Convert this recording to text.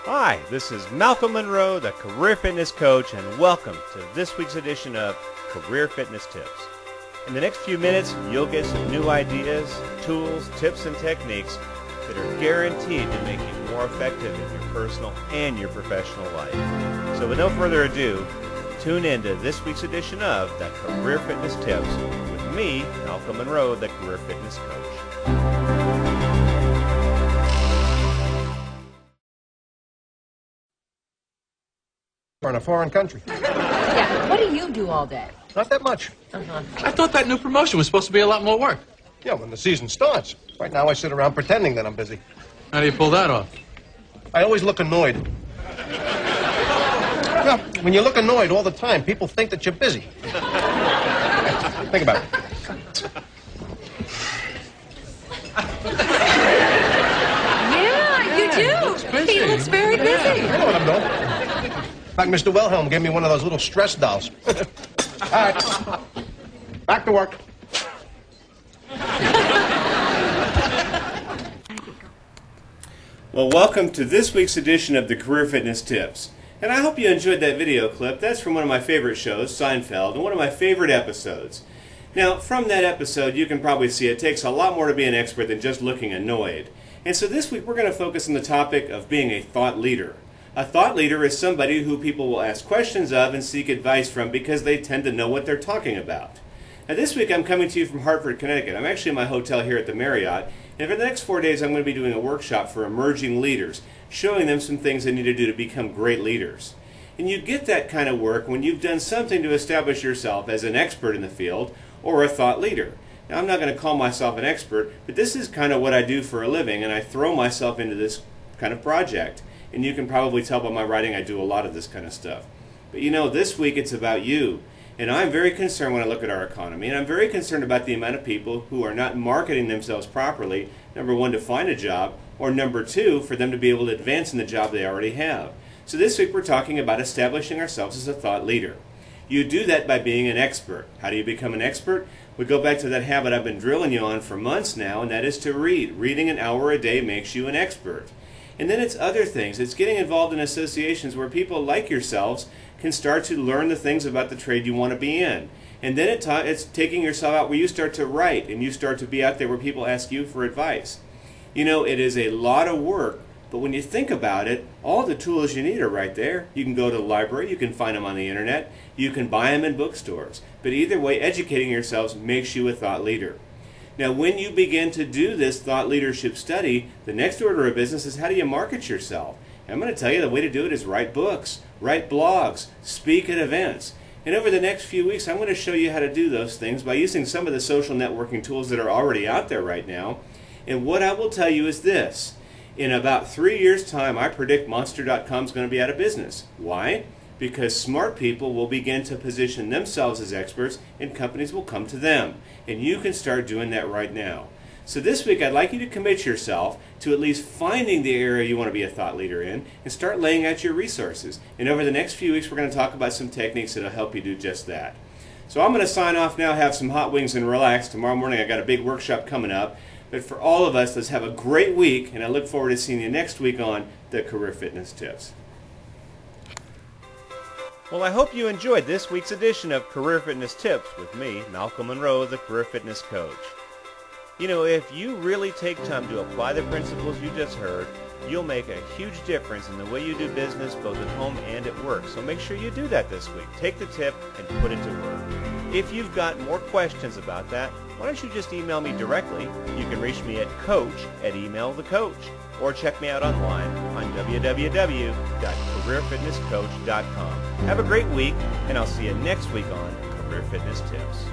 Hi, this is Malcolm Munro, the Career Fitness Coach, and welcome to this week's edition of Career Fitness Tips. In the next few minutes, you'll get some new ideas, tools, tips, and techniques that are guaranteed to make you more effective in your personal and your professional life. So with no further ado, tune in to this week's edition of the Career Fitness Tips with me, Malcolm Munro, the Career Fitness Coach. We're in a foreign country. Yeah, what do you do all day? Not that much. I thought that new promotion was supposed to be a lot more work. Yeah, when the season starts. Right now I sit around pretending that I'm busy. How do you pull that off? I always look annoyed. Well, when you look annoyed all the time, people think that you're busy. Think about it. Yeah, you do. He looks very busy. I know what I'm doing. In fact, Mr. Wilhelm gave me one of those little stress dolls. All right. Back to work. Well, welcome to this week's edition of the Career Fitness Tips. And I hope you enjoyed that video clip. That's from one of my favorite shows, Seinfeld, and one of my favorite episodes. Now, from that episode, you can probably see it takes a lot more to be an expert than just looking annoyed. And so this week, we're going to focus on the topic of being a thought leader. A thought leader is somebody who people will ask questions of and seek advice from because they tend to know what they're talking about. Now this week I'm coming to you from Hartford, Connecticut. I'm actually in my hotel here at the Marriott, and for the next 4 days I'm going to be doing a workshop for emerging leaders, showing them some things they need to do to become great leaders. And you get that kind of work when you've done something to establish yourself as an expert in the field or a thought leader. Now I'm not going to call myself an expert, but this is kind of what I do for a living, and I throw myself into this kind of project. And you can probably tell by my writing I do a lot of this kind of stuff. But you know, this week it's about you. And I'm very concerned when I look at our economy, and I'm very concerned about the amount of people who are not marketing themselves properly, number one, to find a job, or number two, for them to be able to advance in the job they already have. So this week we're talking about establishing ourselves as a thought leader. You do that by being an expert. How do you become an expert? We go back to that habit I've been drilling you on for months now, and that is to read. Reading an hour a day makes you an expert. And then it's other things. It's getting involved in associations where people like yourselves can start to learn the things about the trade you want to be in. And then it's taking yourself out where you start to write and you start to be out there where people ask you for advice. You know, it is a lot of work, but when you think about it, all the tools you need are right there. You can go to the library, you can find them on the internet, you can buy them in bookstores. But either way, educating yourselves makes you a thought leader. Now, when you begin to do this thought leadership study, the next order of business is how do you market yourself? And I'm going to tell you the way to do it is write books, write blogs, speak at events. And over the next few weeks, I'm going to show you how to do those things by using some of the social networking tools that are already out there right now. And what I will tell you is this. In about 3 years' time, I predict Monster.com is going to be out of business. Why? Because smart people will begin to position themselves as experts and companies will come to them. And you can start doing that right now. So this week I'd like you to commit yourself to at least finding the area you want to be a thought leader in and start laying out your resources. And over the next few weeks we're going to talk about some techniques that will help you do just that. So I'm going to sign off now, have some hot wings and relax. Tomorrow morning I've got a big workshop coming up. But for all of us, let's have a great week, and I look forward to seeing you next week on the Career Fitness Tips. Well, I hope you enjoyed this week's edition of Career Fitness Tips with me, Malcolm Munro, the Career Fitness Coach. You know, if you really take time to apply the principles you just heard, you'll make a huge difference in the way you do business both at home and at work. So make sure you do that this week. Take the tip and put it to work. If you've got more questions about that, why don't you just email me directly? You can reach me at coach@emailthecoach, or check me out online on www.careerfitnesscoach.com. Have a great week, and I'll see you next week on Career Fitness Tips.